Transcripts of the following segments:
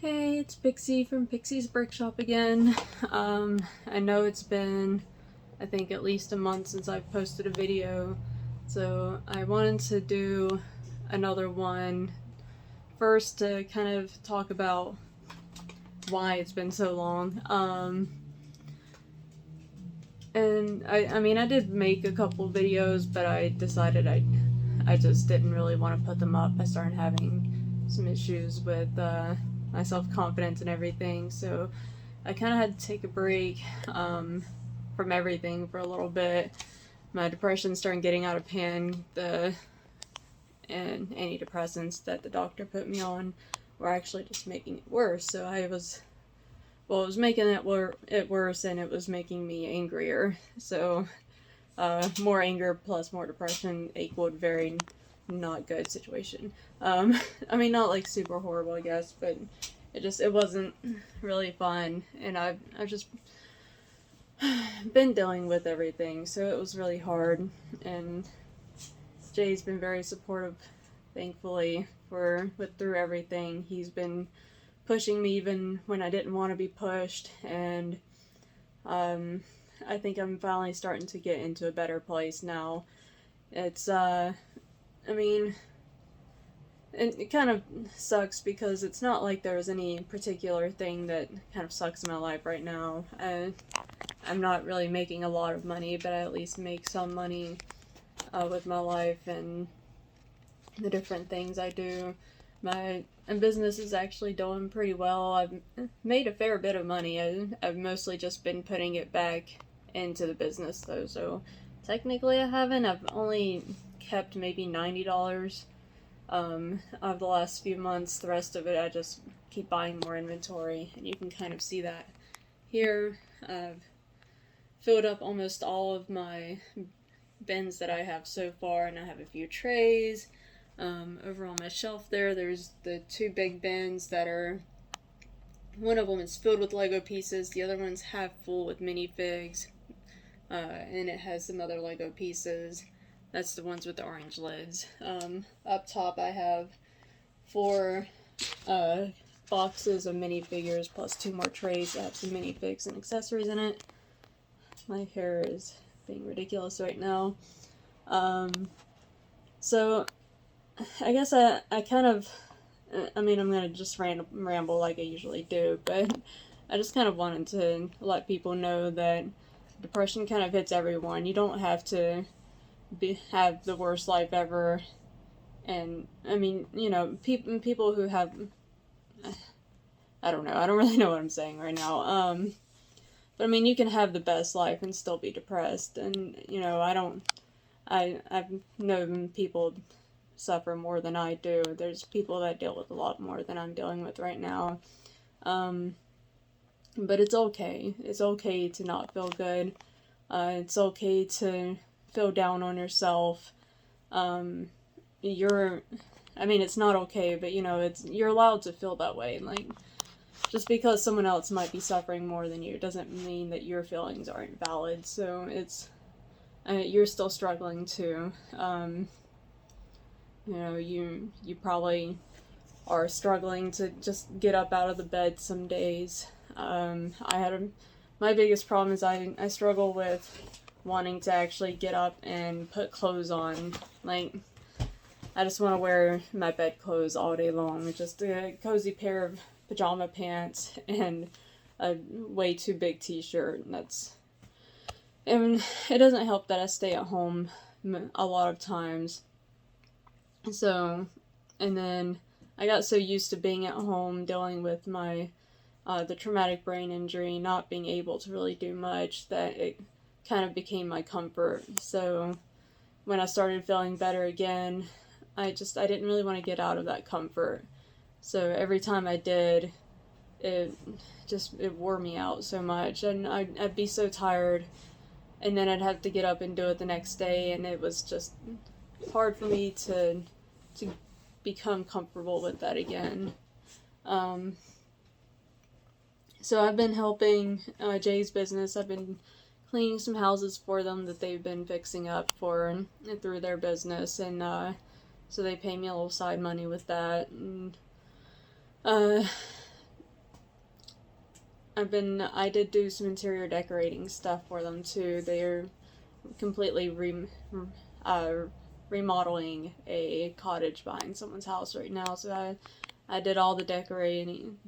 Hey, it's Pixie from Pixie's Brick Shop again. I know it's been, I think, at least a month since I've posted a video, so I wanted to do another one first to kind of talk about why it's been so long. And I mean, I did make a couple videos, but I decided I just didn't really want to put them up. I started having some issues with my self-confidence and everything, so I kind of had to take a break from everything for a little bit. My depression started getting out of hand. And antidepressants that the doctor put me on were actually just making it worse. So it was making it worse, and it was making me angrier. So more anger plus more depression equaled very not good situation. I mean, not like super horrible, I guess, but it wasn't really fun, and I've just been dealing with everything, so it was really hard. And Jay's been very supportive, thankfully, through everything. He's been pushing me even when I didn't want to be pushed, and I think I'm finally starting to get into a better place now. It's I mean, it kind of sucks because it's not like there's any particular thing that kind of sucks in my life right now. I'm not really making a lot of money, but I at least make some money with my life and the different things I do. My business is actually doing pretty well. I've made a fair bit of money. I've mostly just been putting it back into the business though, so technically I haven't. I've only kept maybe $90 of the last few months. The rest of it I just keep buying more inventory, and you can kind of see that here. I've filled up almost all of my bins that I have so far, and I have a few trays. Over on my shelf there's the two big bins that are, one of them is filled with Lego pieces, the other one's half full with minifigs, and it has some other Lego pieces. That's the ones with the orange lids. Up top I have 4 boxes of minifigures plus 2 more trays that have some minifigs and accessories in it. My hair is being ridiculous right now. So I guess I kind of, I mean, I'm gonna just ramble like I usually do, but I just kind of wanted to let people know that depression kind of hits everyone. You don't have to have the worst life ever. And I mean, you know, people who have, I don't know, I don't really know what I'm saying right now. But I mean, you can have the best life and still be depressed, and you know, I've known people suffer more than I do. There's people that deal with a lot more than I'm dealing with right now. But it's okay. It's okay to not feel good. It's okay to feel down on yourself. I mean, it's not okay, but you know, you're allowed to feel that way. Like, just because someone else might be suffering more than you doesn't mean that your feelings aren't valid. So you're still struggling too. You know, you probably are struggling to just get up out of the bed some days. My biggest problem is I struggle with wanting to actually get up and put clothes on. Like, I just want to wear my bed clothes all day long. Just a cozy pair of pajama pants and a way too big t-shirt. And it doesn't help that I stay at home a lot of times. So, and then I got so used to being at home dealing with the traumatic brain injury, not being able to really do much, that it kind of became my comfort. So when I started feeling better again, I didn't really want to get out of that comfort. So every time I did, it wore me out so much, and I'd be so tired, and then I'd have to get up and do it the next day, and it was just hard for me to become comfortable with that again. So I've been helping Jay's business. I've been cleaning some houses for them that they've been fixing up through their business, and so they pay me a little side money with that. And I did do some interior decorating stuff for them too. They're completely uh, remodeling a cottage behind someone's house right now. So I did all the decorating.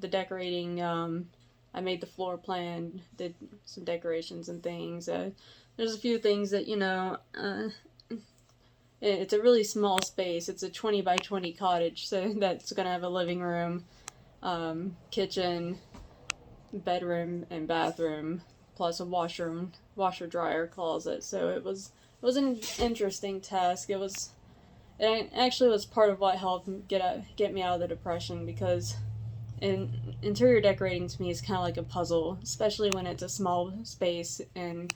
I made the floor plan, did some decorations and things. There's a few things that, it's a really small space. It's a 20 by 20 cottage, so that's going to have a living room, kitchen, bedroom, and bathroom, plus a washer dryer closet. So it was an interesting task. It actually was part of what helped get me out of the depression, because interior decorating to me is kind of like a puzzle, especially when it's a small space and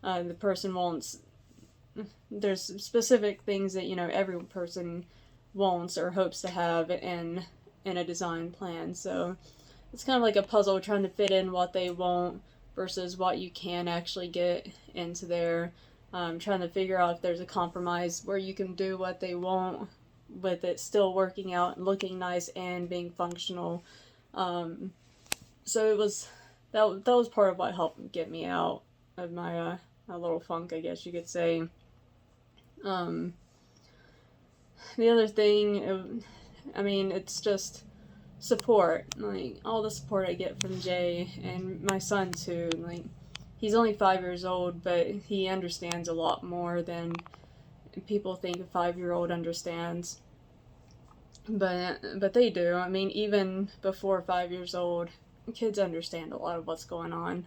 the person wants. There's specific things that every person wants or hopes to have in a design plan. So it's kind of like a puzzle, trying to fit in what they want versus what you can actually get into there. Trying to figure out if there's a compromise where you can do what they want with it still working out and looking nice and being functional. So that was part of what helped get me out of my little funk, I guess you could say. The other thing, it's just support. Like, all the support I get from Jay and my son too. Like, he's only 5 years old, but he understands a lot more than people think a 5-year-old understands. But they do. Even before 5 years old, kids understand a lot of what's going on.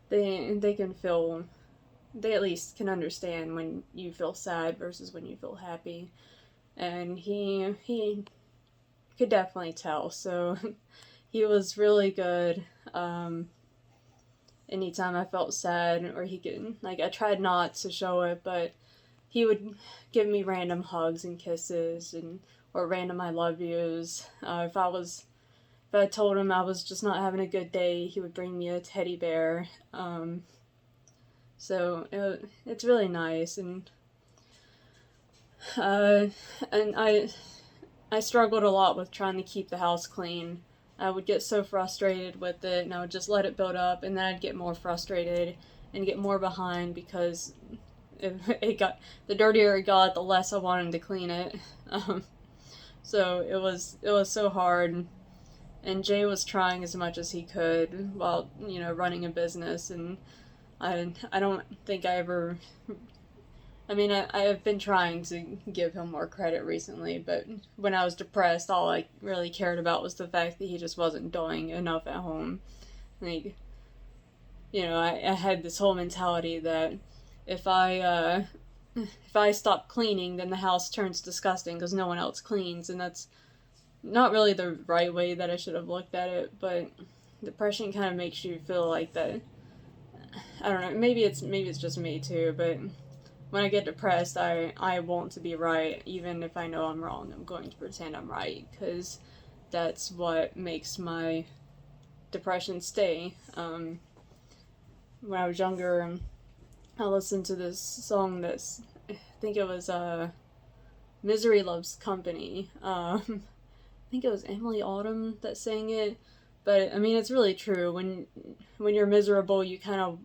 They can feel. They at least can understand when you feel sad versus when you feel happy, and he could definitely tell. So he was really good. Anytime I felt sad, or he could, I tried not to show it, but he would give me random hugs and kisses, or random I love yous. If I told him I was just not having a good day, he would bring me a teddy bear. So it's really nice, and I struggled a lot with trying to keep the house clean. I would get so frustrated with it, and I would just let it build up, and then I'd get more frustrated and get more behind, because the dirtier it got, the less I wanted to clean it. So it was so hard, and Jay was trying as much as he could while running a business, and I don't think I ever. I have been trying to give him more credit recently, but when I was depressed, all I really cared about was the fact that he just wasn't doing enough at home. I had this whole mentality that if I stop cleaning, then the house turns disgusting because no one else cleans, and that's not really the right way that I should have looked at it. But depression kind of makes you feel like that. I don't know. Maybe it's just me too, but when I get depressed, I want to be right, even if I know I'm wrong. I'm going to pretend I'm right, because that's what makes my depression stay. When I was younger, I listened to this song I think it was Misery Loves Company. I think it was Emily Autumn that sang it, but it's really true. When you're miserable, you kind of,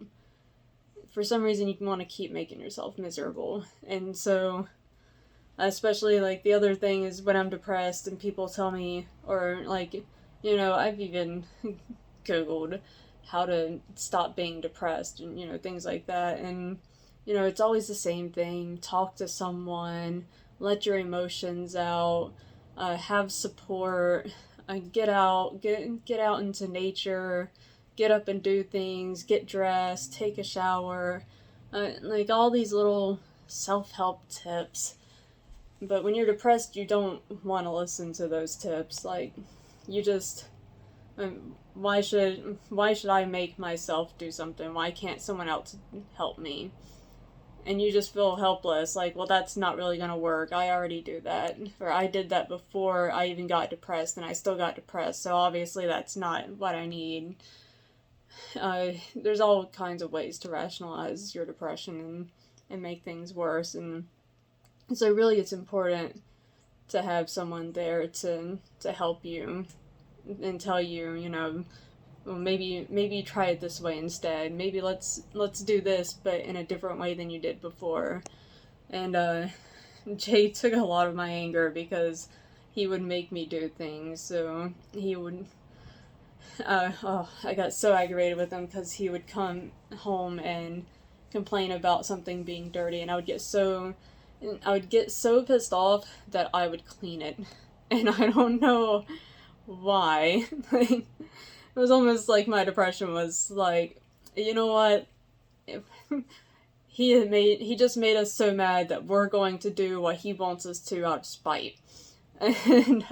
for some reason, you want to keep making yourself miserable. And so, especially, the other thing is when I'm depressed and people tell me, or, I've even Googled how to stop being depressed and, things like that. And, it's always the same thing. Talk to someone, let your emotions out, have support, get out into nature, get up and do things, get dressed, take a shower, all these little self-help tips. But when you're depressed, you don't want to listen to those tips. You just, why should I make myself do something? Why can't someone else help me? And you just feel helpless, well, that's not really going to work. I already do that. Or I did that before I even got depressed, and I still got depressed, so obviously that's not what I need. There's all kinds of ways to rationalize your depression and make things worse, and so really it's important to have someone there to help you and tell you, well, maybe try it this way instead. Maybe let's do this, but in a different way than you did before. And Jay took a lot of my anger because he would make me do things. So he would. I got so aggravated with him because he would come home and complain about something being dirty, and I would get so pissed off that I would clean it, and I don't know why. Like, it was almost like my depression was like, you know what? If he just made us so mad that we're going to do what he wants us to out of spite, and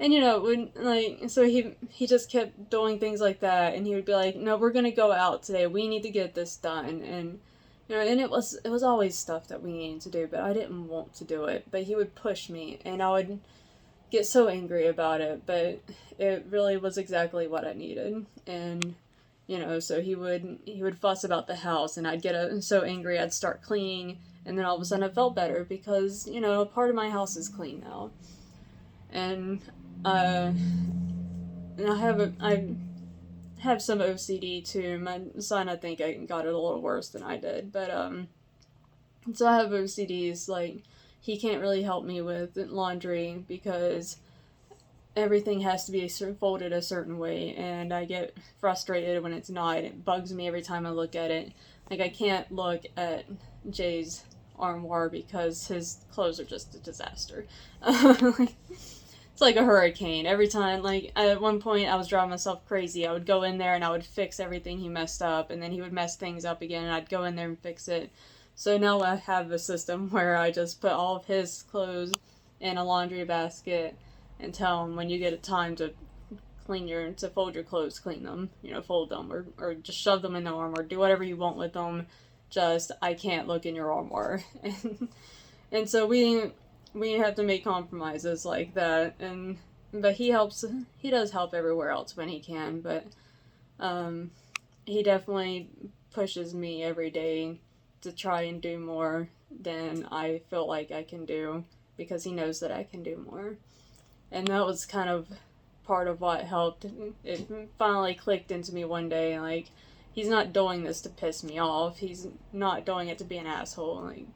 and when so he just kept doing things like that, and he would be like, no, we're gonna go out today. We need to get this done, and and it was always stuff that we needed to do, but I didn't want to do it. But he would push me, and I would get so angry about it, but it really was exactly what I needed. And so he would fuss about the house, and I'd get so angry I'd start cleaning, and then all of a sudden I felt better because part of my house is clean now. And and I have some OCD too. My son, I think, I got it a little worse than I did, but so I have OCDs. Like, he can't really help me with laundry because everything has to be folded a certain way, and I get frustrated when it's not. It bugs me every time I look at it. Like, I can't look at Jay's armoire because his clothes are just a disaster. It's like a hurricane. Every time, like, at one point I was driving myself crazy. I would go in there and I would fix everything he messed up, and then he would mess things up again, and I'd go in there and fix it. So now I have a system where I just put all of his clothes in a laundry basket and tell him, when you get a time to fold your clothes, clean them, fold them, or just shove them in the armoire, do whatever you want with them. Just, I can't look in your armoire. And so we have to make compromises like that, but he does help everywhere else when he can, but he definitely pushes me every day to try and do more than I feel like I can do, because he knows that I can do more. And that was kind of part of what helped. It finally clicked into me one day, like, he's not doing this to piss me off, he's not doing it to be an asshole. Like,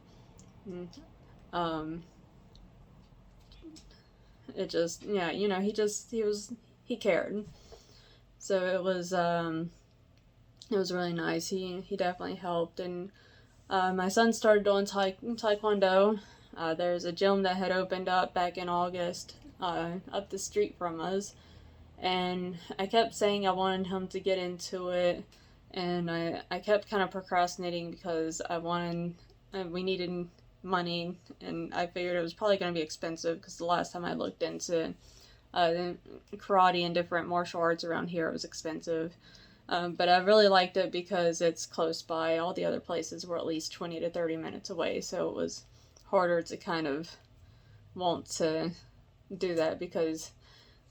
it just, yeah, he cared. So it was really nice. He definitely helped. And my son started doing taekwondo. There's a gym that had opened up back in August up the street from us, and I kept saying I wanted him to get into it, and I kept kind of procrastinating because we needed money, and I figured it was probably going to be expensive because the last time I looked into karate and different martial arts around here, it was expensive. But I really liked it because it's close by. All the other places were at least 20 to 30 minutes away, so it was harder to kind of want to do that because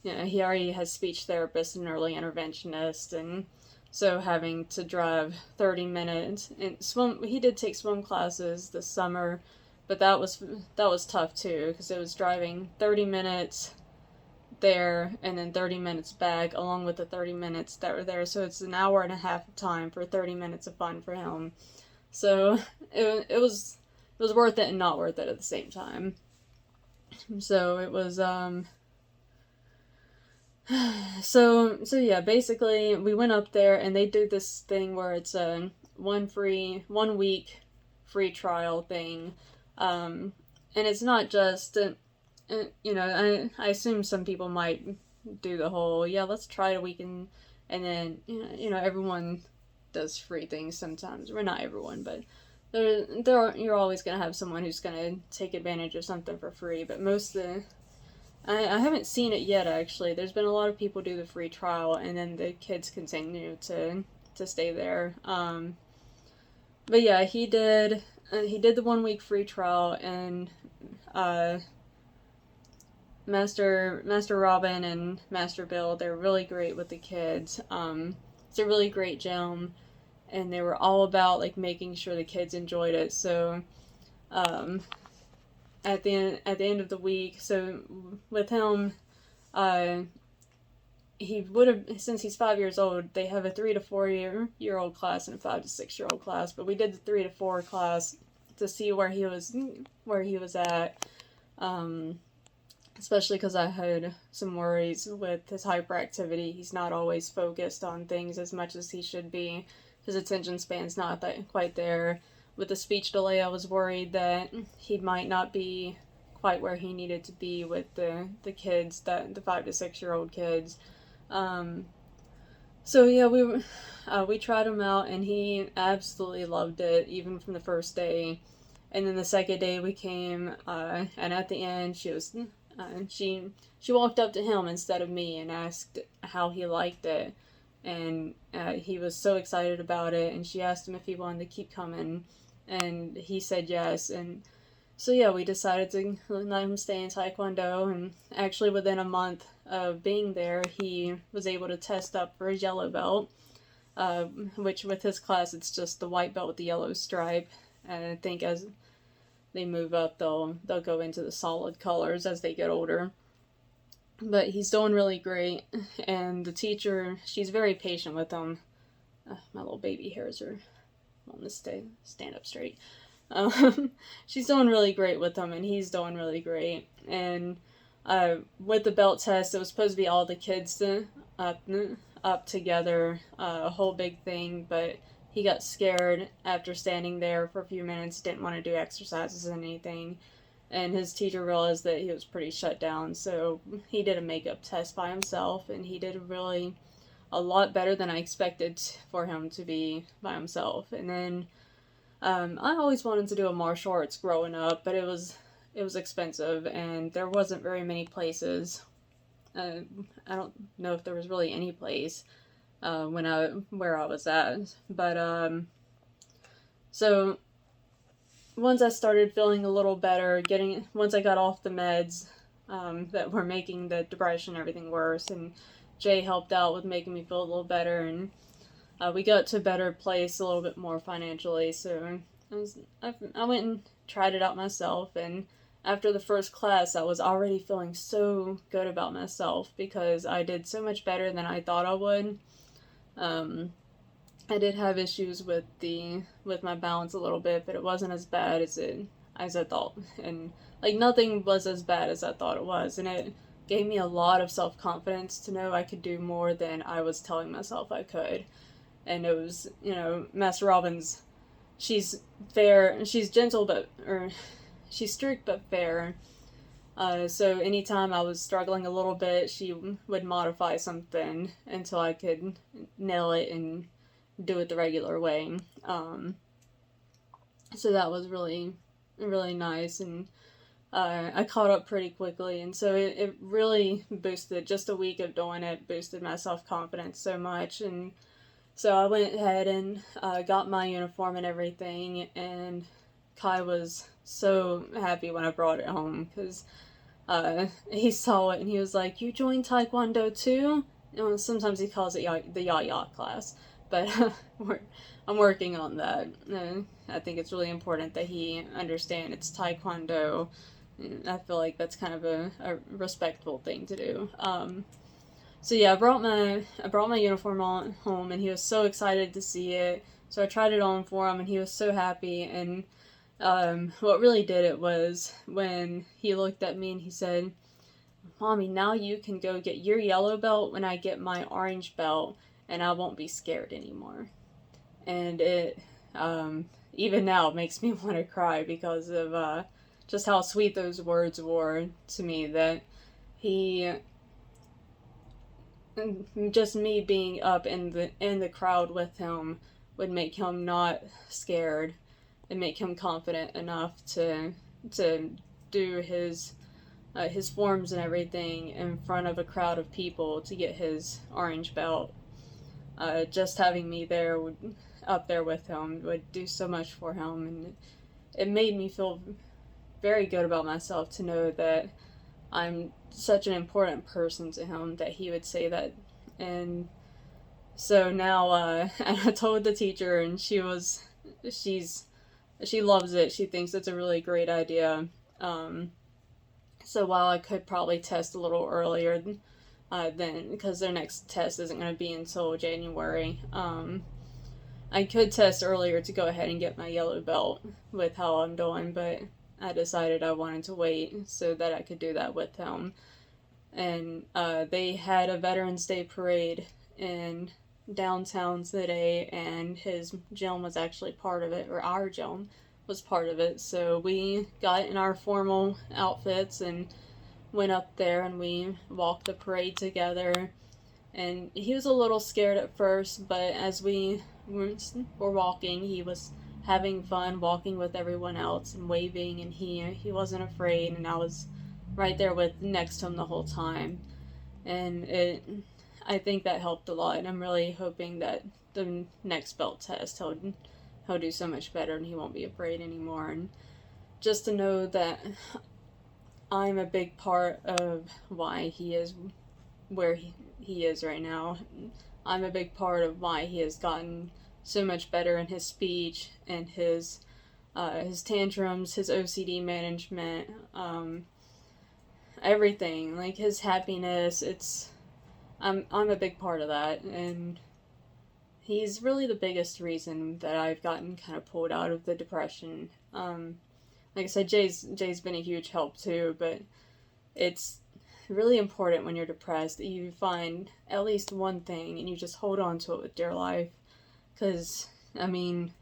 he already has speech therapists and early interventionists, and so having to drive 30 minutes and swim. He did take swim classes this summer, but that was tough too, because it was driving 30 minutes there and then 30 minutes back, along with the 30 minutes that were there. So it's an hour and a half of time for 30 minutes of fun for him. So it was worth it and not worth it at the same time. So it was so yeah, basically we went up there and they do this thing where it's a 1 week free trial thing, and it's not just I assume some people might do the whole, yeah, let's try it a week, and then everyone does free things sometimes. Well, not everyone, but you're always gonna have someone who's gonna take advantage of something for free. But most of the I haven't seen it yet, actually. There's been a lot of people do the free trial, and then the kids continue to stay there. But yeah, he did the 1 week free trial, and Master Robin and Master Bill, they're really great with the kids. It's a really great gym, and they were all about like making sure the kids enjoyed it. So at the end of the week, so with him, he would have, since he's 5 years old, they have a 3 to 4 year old class and a 5 to 6 year old class, but we did the 3 to 4 class to see where he was at, especially because I had some worries with his hyperactivity. He's not always focused on things as much as he should be. His attention span's not quite there. With the speech delay, I was worried that he might not be quite where he needed to be with the kids, the 5 to 6 year old kids. So yeah, we tried him out, and he absolutely loved it, even from the first day. And then the second day we came, and at the end she walked up to him instead of me and asked how he liked it, and he was so excited about it. And she asked him if he wanted to keep coming, and he said yes. And so yeah, we decided to let him stay in Taekwondo, and actually within a month of being there, he was able to test up for his yellow belt, which with his class, it's just the white belt with the yellow stripe. And I think as they move up, they'll go into the solid colors as they get older. But he's doing really great, and the teacher, she's very patient with him. My little baby hairs are wanting to stand up straight. She's doing really great with him, and he's doing really great. And with the belt test, it was supposed to be all the kids up together, a whole big thing, but he got scared after standing there for a few minutes, didn't want to do exercises and anything, and his teacher realized that he was pretty shut down, so he did a makeup test by himself, and he did a lot better than I expected for him to be by himself. And then I always wanted to do a martial arts growing up, but it was expensive, and there wasn't very many places. I don't know if there was really any place where I was at, but so once I started feeling a little better, once I got off the meds that were making the depression and everything worse, and Jay helped out with making me feel a little better, and we got to a better place a little bit more financially, so I went and tried it out myself. And after the first class, I was already feeling so good about myself because I did so much better than I thought I would. I did have issues with my balance a little bit, but it wasn't as bad as I thought, and like nothing was as bad as I thought it was, and it gave me a lot of self-confidence to know I could do more than I was telling myself I could. And it was, Master Robbins, she's fair, she's gentle, she's strict but fair. So anytime I was struggling a little bit, she would modify something until I could nail it and do it the regular way. So that was really, really nice, and I caught up pretty quickly, and so it really boosted, just a week of doing it boosted my self-confidence so much. And so I went ahead and got my uniform and everything, and Kai was so happy when I brought it home, because he saw it and he was like, "You joined Taekwondo too?" Sometimes he calls it the Ya class, but I'm working on that. I think it's really important that he understand it's Taekwondo. I feel like that's kind of a respectful thing to do. So yeah, I brought my uniform home, and he was so excited to see it. So I tried it on for him, and he was so happy. And what really did it was when he looked at me and he said, "Mommy, now you can go get your yellow belt when I get my orange belt, and I won't be scared anymore." And it even now makes me want to cry because of just how sweet those words were to me, that he, just me being up in the crowd with him would make him not scared and make him confident enough to do his forms and everything in front of a crowd of people to get his orange belt. Just having me up there with him would do so much for him, and it made me feel very good about myself to know that I'm such an important person to him, that he would say that. And so now I told the teacher, and she loves it. She thinks it's a really great idea. So while I could probably test a little earlier then, because their next test isn't going to be until January. I could test earlier to go ahead and get my yellow belt with how I'm doing, but I decided I wanted to wait so that I could do that with him. And they had a Veterans Day parade in downtown today, and his gym was actually part of it, or our gym was part of it. So we got in our formal outfits and went up there, and we walked the parade together. And he was a little scared at first, but as we were walking, he was having fun walking with everyone else and waving, and he wasn't afraid, and I was right there with next to him the whole time. And I think that helped a lot, and I'm really hoping that the next belt test he'll do so much better and he won't be afraid anymore. And just to know that I'm a big part of why he is where he is right now. I'm a big part of why he has gotten so much better in his speech and his tantrums, his OCD management, everything, like his happiness. I'm a big part of that, and he's really the biggest reason that I've gotten kind of pulled out of the depression. Like I said, Jay's been a huge help too, but it's really important when you're depressed that you find at least one thing and you just hold on to it with dear life. Because, I mean,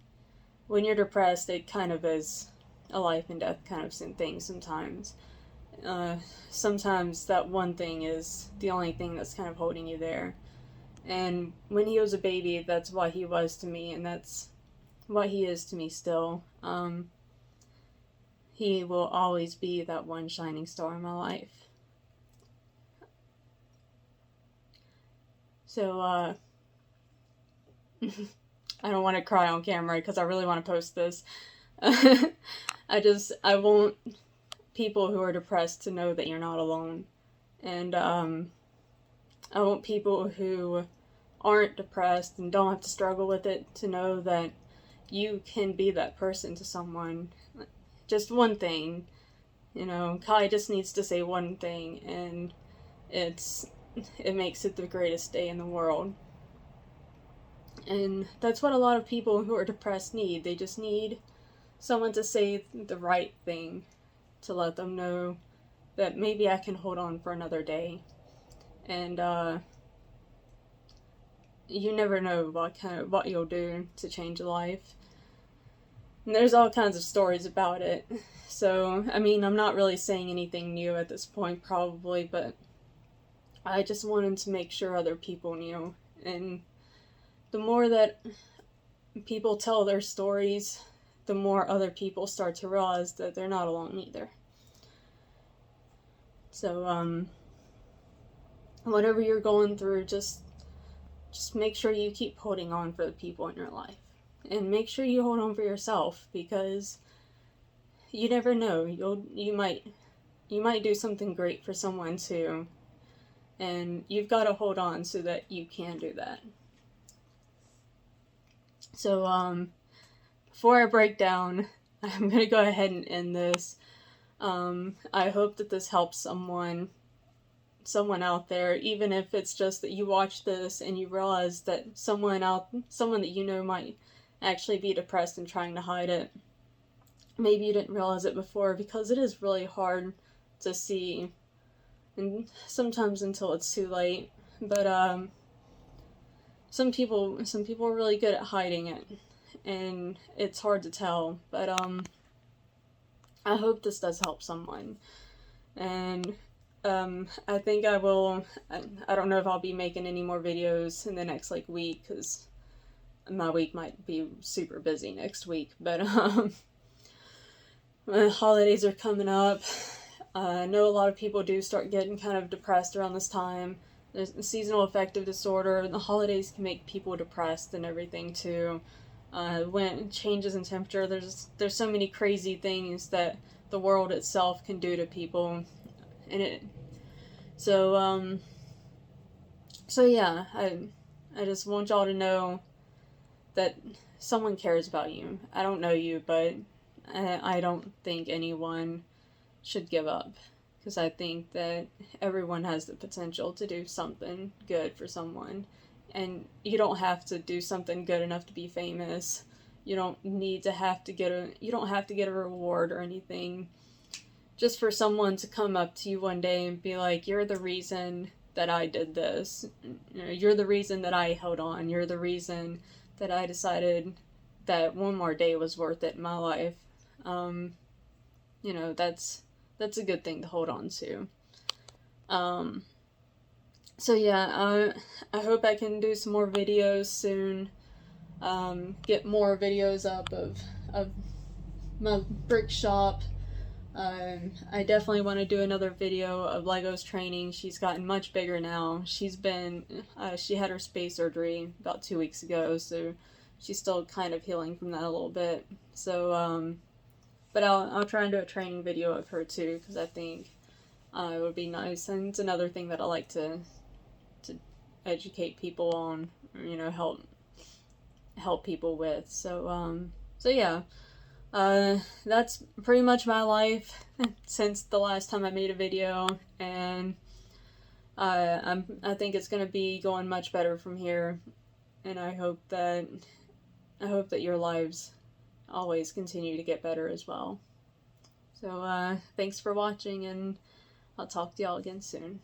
when you're depressed, it kind of is a life and death kind of thing sometimes. Sometimes that one thing is the only thing that's kind of holding you there. And when he was a baby, that's what he was to me, and that's what he is to me still. He will always be that one shining star in my life. So, I don't want to cry on camera because I really want to post this. I want people who are depressed to know that you're not alone. And, I want people who aren't depressed and don't have to struggle with it to know that you can be that person to someone. Just one thing, Kai just needs to say one thing, and it makes it the greatest day in the world. And that's what a lot of people who are depressed need. They just need someone to say the right thing to let them know that maybe I can hold on for another day. And you never know what you'll do to change a life. And there's all kinds of stories about it. So, I mean, I'm not really saying anything new at this point, probably, but I just wanted to make sure other people knew. And the more that people tell their stories, the more other people start to realize that they're not alone either. So, whatever you're going through, just make sure you keep holding on for the people in your life. And make sure you hold on for yourself, because you never know. You might do something great for someone too. And you've got to hold on so that you can do that. So, before I break down, I'm going to go ahead and end this. I hope that this helps someone out there, even if it's just that you watch this and you realize that someone that you know might actually be depressed and trying to hide it. Maybe you didn't realize it before, because it is really hard to see, and sometimes until it's too late. But some people are really good at hiding it, and it's hard to tell. But I hope this does help someone. And I think I will. I don't know if I'll be making any more videos in the next week, because my week might be super busy next week. But the holidays are coming up. I know a lot of people do start getting kind of depressed around this time. There's seasonal affective disorder. The holidays can make people depressed and everything too. When changes in temperature, there's so many crazy things that the world itself can do to people, and so yeah, I just want y'all to know that someone cares about you. I don't know you, but I don't think anyone should give up. because I think that everyone has the potential to do something good for someone, and you don't have to do something good enough to be famous. You don't need to have to get a reward or anything. Just for someone to come up to you one day and be like, "You're the reason that I did this. You're the reason that I held on. You're the reason that I decided that one more day was worth it in my life." That's a good thing to hold on to. So yeah, I hope I can do some more videos soon. Get more videos up of my brick shop. I definitely want to do another video of Lego's training. She's gotten much bigger now. She had her space surgery about 2 weeks ago, so she's still kind of healing from that a little bit. So, but I'll try and do a training video of her too, because I think it would be nice, and it's another thing that I like to educate people on, help people with. So yeah. That's pretty much my life since the last time I made a video, and I think it's gonna be going much better from here, and I hope that your lives always continue to get better as well. So thanks for watching, and I'll talk to y'all again soon.